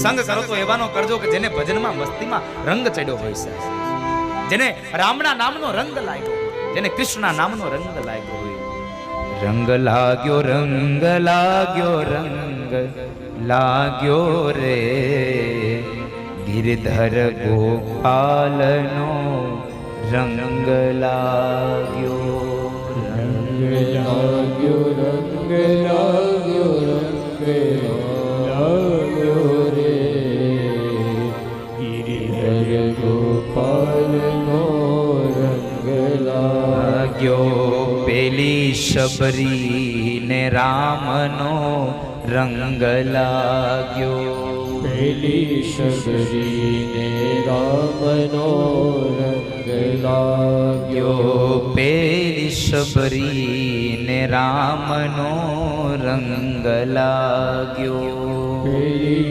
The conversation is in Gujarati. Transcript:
સંગ કરો તો એવાનો કરજો કે જેને ભજનમાં મસ્તીમાં રંગ ચડ્યો હોય છે, જેને રામના નામનો રંગ લાગ્યો, જેને કૃષ્ણના નામનો રંગ લાગ્યો હોય. રંગ લાગ્યો, રંગ લાગ્યો, રંગ લાગ્યો રે ગિરધર ગોપાલનો રંગ લાગ્યો. રંગ લાગ્યો, રંગ લાગ્યો, રંગ લાગ્યો રે ગિરિધર ગોપાલનો રંગ લાગ્યો. પેલી શબરી ને રામનો રંગ લાગ્યો. પેલી શબરીને રામનો રંગ લાગ્યો. પેલી શબરી ને રામનો રંગ લાગ્યો. પેલી